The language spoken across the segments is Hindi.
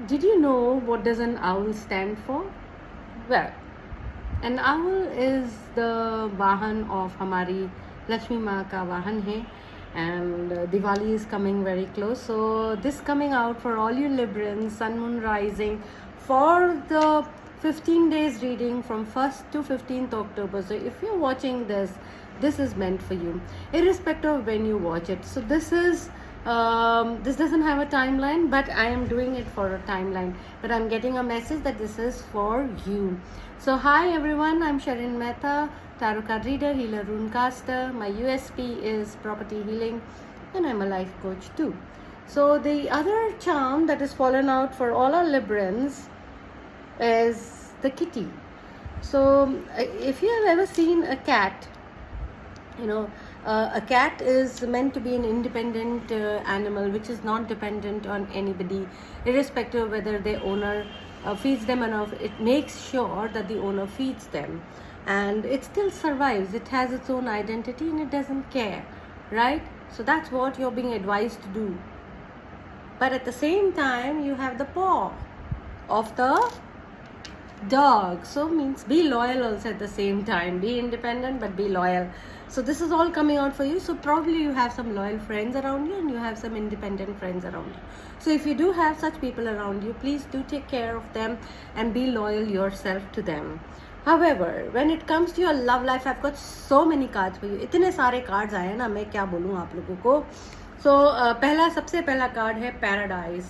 Did you know what does an owl stand for? Well, an owl is the vahan of हमारी लक्ष्मी माँ का वाहन है, and Diwali is coming very close. So this coming out for all you Librans, Sun Moon Rising, for the 15 days reading from 1st to 15th October. So if you're watching this, this is meant for you, irrespective of when you watch it. So this doesn't have a timeline, but I am doing it for a timeline. But I'm getting a message that this is for you. So hi everyone, I'm Sharon Mehta, tarot card reader, healer, runecaster. My USP is property healing, and I'm a life coach too. So the other charm that is fallen out for all our Librans is the kitty. So if you have ever seen a cat, a cat is meant to be an independent animal which is not dependent on anybody, irrespective of whether the owner feeds them enough. It makes sure that the owner feeds them, and it still survives. It has its own identity and it doesn't care, right? So that's what you're being advised to do. But at the same time, you have the paw of the dog. So means be loyal also at the same time. Be independent but be loyal. So this is all coming out for you. So probably you have some loyal friends around you and you have some independent friends around you. So if you do have such people around you, please do take care of them and be loyal yourself to them. However, when it comes to your love life, I've got so many cards for you. इतने सारे cards आए ना, मैं क्या बोलूँ आप लोगों को. So सबसे पहला कार्ड है पैराडाइज.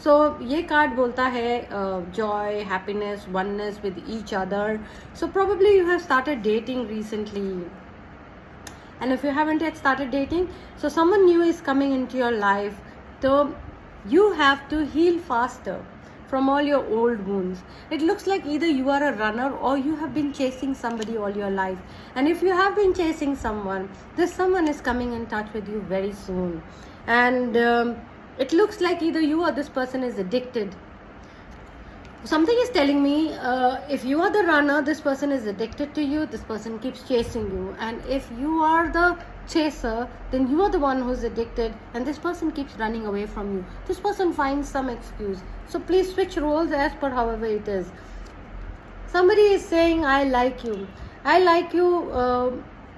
सो ये कार्ड बोलता है Joy, happiness, oneness with each other. So probably you have started dating recently, and if you haven't yet started dating, so someone new is coming into your life. So you have to heal faster from all your old wounds. It looks like either you are a runner or you have been chasing somebody all your life. And if you have been chasing someone, this someone is coming in touch with you very soon. And it looks like either you or this person is addicted. Something is telling me if you are the runner, this person is addicted to you. This person keeps chasing you. And if you are the chaser, then you are the one who's addicted and this person keeps running away from you. This person finds some excuse. So please switch roles as per however it is. Somebody is saying I like you. I like you.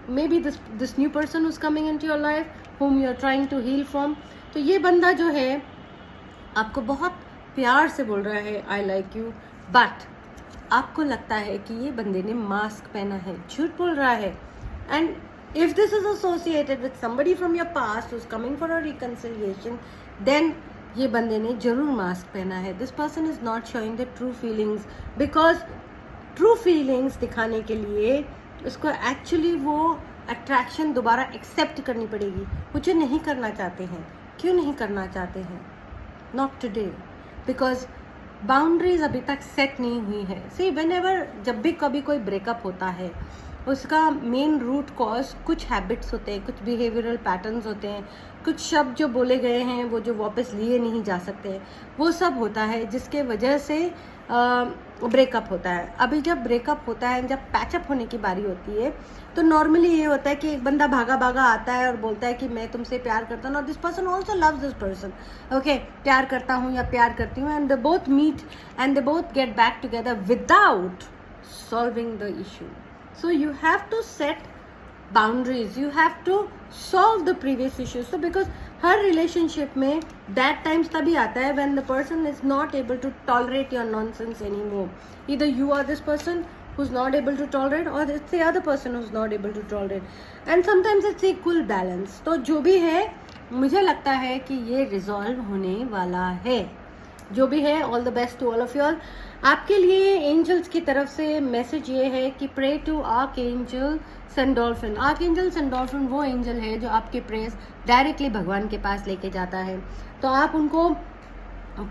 Maybe this new person who's coming into your life whom you're trying to heal from. तो ये बंदा जो है आपको बहुत प्यार से बोल रहा है आई लाइक यू, बट आपको लगता है कि ये बंदे ने मास्क पहना है, झूठ बोल रहा है. And if this is associated with somebody from your past who is coming for a reconciliation, then ये बंदे ने जरूर मास्क पहना है. This person is not showing the true feelings, because true feelings दिखाने के लिए उसको एक्चुअली वो अट्रैक्शन दोबारा एक्सेप्ट करनी पड़ेगी, वो जो नहीं करना चाहते हैं. क्यों नहीं करना चाहते हैं? नॉट टुडे, बिकॉज बाउंड्रीज अभी तक सेट नहीं हुई है. सी व्हेनेवर, जब भी कभी कोई ब्रेकअप होता है, उसका मेन रूट कॉज कुछ हैबिट्स होते हैं, कुछ बिहेवियरल पैटर्न्स होते हैं, कुछ शब्द जो बोले गए हैं वो जो वापस लिए नहीं जा सकते, वो सब होता है जिसके वजह से ब्रेकअप होता है. अभी जब ब्रेकअप होता है, जब पैचअप होने की बारी होती है, तो नॉर्मली ये होता है कि एक बंदा भागा भागा आता है और बोलता है कि मैं तुमसे प्यार करता हूँ, और this person also loves this person. Okay, प्यार करता हूँ या प्यार करती हूँ, and they both meet and they both get back together without solving the issue. So you have to set boundaries. You have to solve the previous issues. So because her relationship में that times तभी आता है when the person is not able to tolerate your nonsense anymore. Either you are this person who's not able to tolerate, or it's the other person who's not able to tolerate. And sometimes it's equal balance. तो जो भी है, मुझे लगता है कि ये resolve होने वाला है. जो भी है, all the best to all of you all. आपके लिए एंजल्स की तरफ से मैसेज ये है कि प्रे टू आर्कएंजल सेंडोल्फिन. आर्कएंजल सेंडोल्फिन वो एंजल है जो आपके प्रेयर्स डायरेक्टली भगवान के पास लेके जाता है. तो आप उनको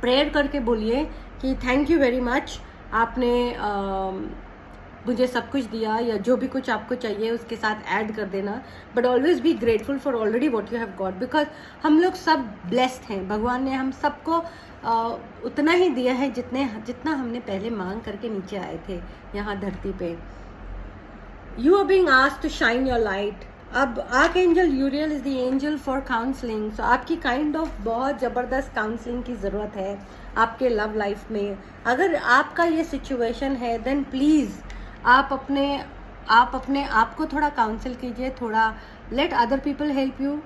प्रेयर करके बोलिए कि थैंक यू वेरी मच, आपने मुझे सब कुछ दिया, या जो भी कुछ आपको चाहिए उसके साथ ऐड कर देना. But always be grateful for already what you have got, because हम लोग सब ब्लेस्ड हैं. भगवान ने हम सबको उतना ही दिया है जितना हमने पहले मांग करके नीचे आए थे यहाँ धरती पे. You are being asked to shine your light. अब archangel Uriel is the angel for counselling. So आपकी काइंड ऑफ बहुत ज़बरदस्त काउंसलिंग की ज़रूरत है आपके लव लाइफ में. अगर आपका ये सिचुएशन है देन प्लीज़ आप अपने आप को थोड़ा काउंसिल कीजिए, थोड़ा let other people help you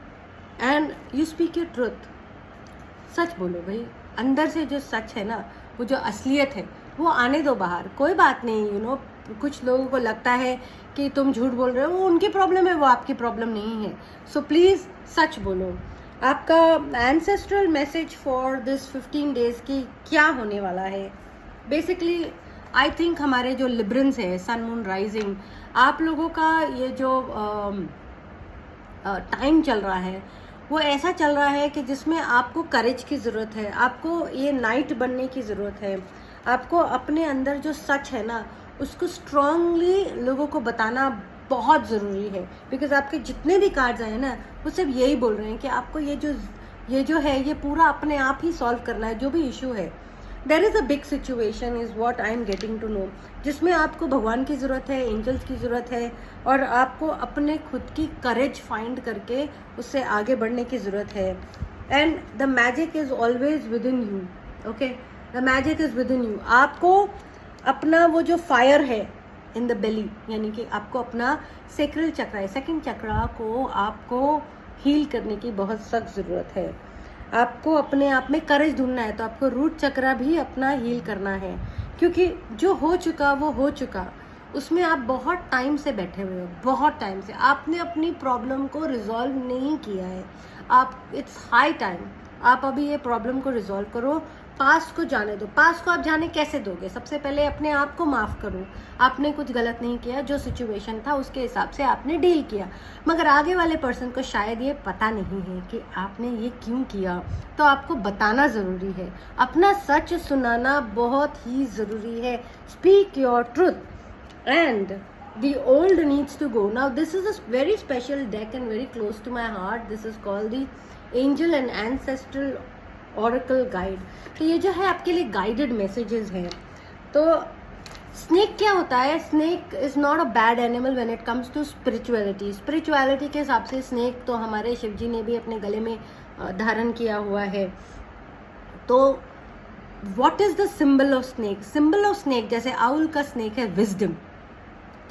and you speak your truth. सच बोलो भाई, अंदर से जो सच है ना, वो जो असलियत है वो आने दो बाहर. कोई बात नहीं, यू नो कुछ लोगों को लगता है कि तुम झूठ बोल रहे हो, वो उनकी प्रॉब्लम है, वो आपकी प्रॉब्लम नहीं है. सो प्लीज़ सच बोलो. आपका ancestral message for this 15 days की क्या होने वाला है? बेसिकली आई थिंक हमारे जो लिब्रन्स है, सन मून राइजिंग, आप लोगों का ये जो टाइम चल रहा है वो ऐसा चल रहा है कि जिसमें आपको करेज की ज़रूरत है, आपको ये नाइट बनने की ज़रूरत है, आपको अपने अंदर जो सच है ना उसको स्ट्रांगली लोगों को बताना बहुत ज़रूरी है. बिकॉज आपके जितने भी कार्ड्स आए ना वो सिर्फ यही बोल रहे हैं कि आपको ये जो है ये पूरा अपने आप ही सॉल्व करना है, जो भी इशू है. There is a big situation is what I am getting to know, जिसमें आपको भगवान की ज़रूरत है, एंजल्स की ज़रूरत है, और आपको अपने खुद की करेज फाइंड करके उससे आगे बढ़ने की ज़रूरत है. And the magic is always with in you. Okay, the magic is with in you. आपको अपना वो जो फायर है इन द बेली, यानी कि आपको अपना सेक्रल चक्र है, सेकंड चक्र को आपको हील करने की बहुत सख्त ज़रूरत है. आपको अपने आप में करेज ढूंढना है, तो आपको रूट चक्र भी अपना हील करना है. क्योंकि जो हो चुका वो हो चुका, उसमें आप बहुत टाइम से बैठे हुए हो, बहुत टाइम से आपने अपनी प्रॉब्लम को रिजॉल्व नहीं किया है. इट्स हाई टाइम आप अभी ये प्रॉब्लम को रिजॉल्व करो. पास्ट को जाने दो. पास्ट को आप जाने कैसे दोगे? सबसे पहले अपने आप को माफ़ करो. आपने कुछ गलत नहीं किया, जो सिचुएशन था उसके हिसाब से आपने डील किया, मगर आगे वाले पर्सन को शायद ये पता नहीं है कि आपने ये क्यों किया. तो आपको बताना ज़रूरी है, अपना सच सुनाना बहुत ही ज़रूरी है. Speak your truth and the old needs to go. Now this is a very special deck and very close to my heart. This is called the angel and ancestral oracle guide. तो ये जो है आपके लिए गाइडेड मैसेजेस हैं. तो स्नेक क्या होता है? Snake is not a bad animal when it comes to spirituality. Spirituality के हिसाब से स्नेक तो हमारे शिव जी ने भी अपने गले में धारण किया हुआ है. तो what is the symbol of snake? Symbol of snake, जैसे आउल का स्नेक है विजडम,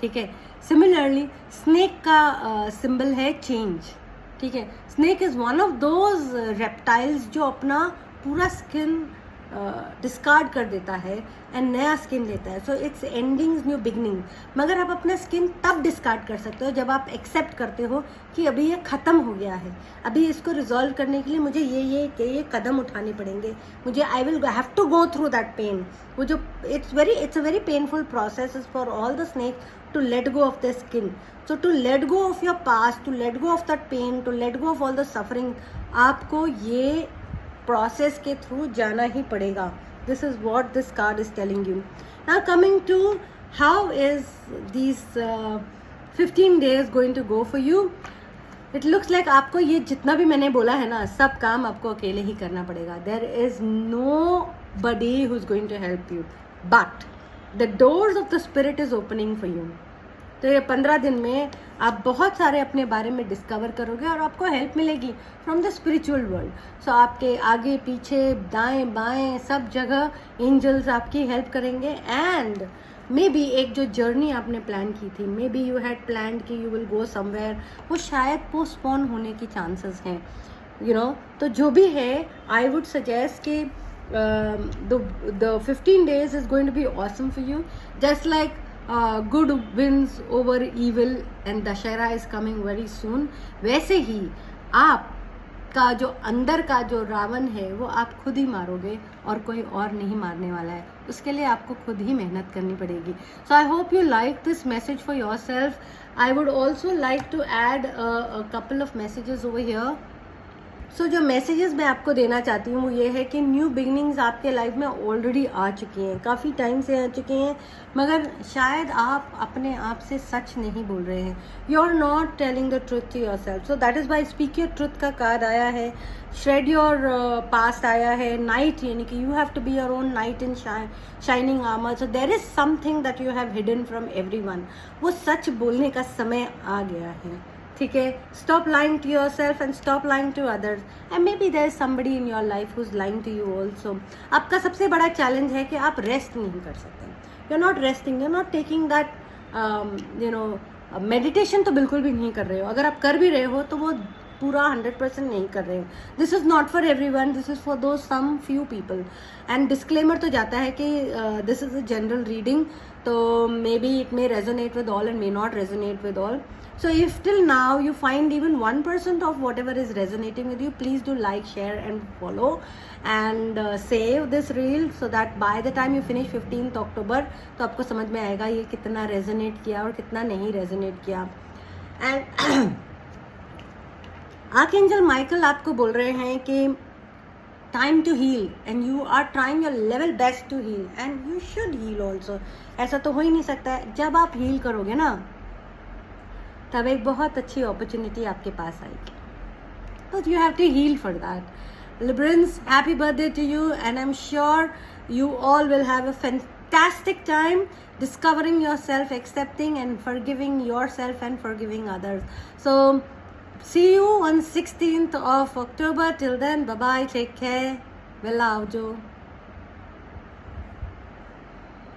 ठीक है. सिमिलरली स्नेक का सिंबल है चेंज, ठीक है. Snake is one of those reptiles जो अपना पूरा स्किन डिस्कार्ड कर देता है एंड नया स्किन लेता है. So it's endings new beginning. मगर आप अपना स्किन तब डिस्कार्ड कर सकते हो जब आप एक्सेप्ट करते हो कि अभी ये ख़त्म हो गया है, अभी इसको रिजॉल्व करने के लिए मुझे ये कदम उठाने पड़ेंगे, मुझे I will have to go through that pain. वो जो it's a very painful process for all the snake to let go of their skin. So to let go of your past, to let go of that pain, to let go of all the suffering, आपको ये process के through जाना ही पड़ेगा. This is what this card is telling you. Now coming to how is these 15 days going to go for you. It looks like आपको ये जितना भी मैंने बोला है ना, सब काम आपको अकेले ही करना पड़ेगा. There is nobody who's going to help you. But the doors of the spirit is opening for you. तो ये 15 दिन में आप बहुत सारे अपने बारे में डिस्कवर करोगे और आपको हेल्प मिलेगी फ्रॉम द स्पिरिचुअल वर्ल्ड. सो आपके आगे पीछे दाएं बाएं सब जगह एंजल्स आपकी हेल्प करेंगे. एंड मे बी एक जो जर्नी आपने प्लान की थी, may be you had plan कि यू विल गो समवेयर, वो शायद पोस्टपोन होने की चांसेस हैं, यू नो. तो जो भी है, आई वुड सजेस्ट कि the 15 days is going to be awesome for you, just like good wins over evil and Dashera is coming very soon. वैसे ही आप का जो अंदर का जो रावण है वो आप खुद ही मारोगे और कोई और नहीं मारने वाला है. उसके लिए आपको खुद ही मेहनत करनी पड़ेगी. So I hope you like this message for yourself. I would also like to add a couple of messages over here. सो जो मैसेजेस मैं आपको देना चाहती हूँ वो ये है कि न्यू बिगनिंग्स आपके लाइफ में ऑलरेडी आ चुकी हैं, काफ़ी टाइम से आ चुकी हैं, मगर शायद आप अपने आप से सच नहीं बोल रहे हैं. You are not telling the truth to yourself. So that is why speak your truth का कार्ड आया है. श्रेड योर पास्ट आया है. नाइट, यानी कि you have to be your own knight in shining armour. So there is something that you have hidden from everyone. वो सच बोलने का समय आ गया है. ठीक है, stop lying to yourself and stop lying to others, and maybe there is somebody in your life who's lying to you also. आपका सबसे बड़ा चैलेंज है कि आप रेस्ट नहीं कर सकते, you're not resting, you're not taking that meditation तो बिल्कुल भी नहीं कर रहे हो. अगर आप कर भी रहे हो तो वो पूरा 100% नहीं कर रहे हो. This is not for everyone, this is for those some few people. And disclaimer तो जाता है कि this is a general reading, तो maybe it may resonate with all and may not resonate with all. So if till now you find even 1% of whatever is resonating with you, please do like, share and follow, and save this reel so that by the time you finish 15th October तो आपको समझ में आएगा ये कितना resonate किया और कितना नहीं resonate किया. And आर्कएंजल माइकल आपको बोल रहे हैं कि time to heal and you are trying your level best to heal and you should heal also. ऐसा तो हो ही नहीं सकता है. जब आप heal करोगे ना तब एक बहुत अच्छी अपॉर्चुनिटी आपके पास आएगी. But you have to heal for that. Librans, happy birthday to you, and I'm sure you all will have a fantastic time discovering yourself, accepting and forgiving yourself and forgiving others. So see you on 16th of October. Till then, bye bye, take care. Bella avjo.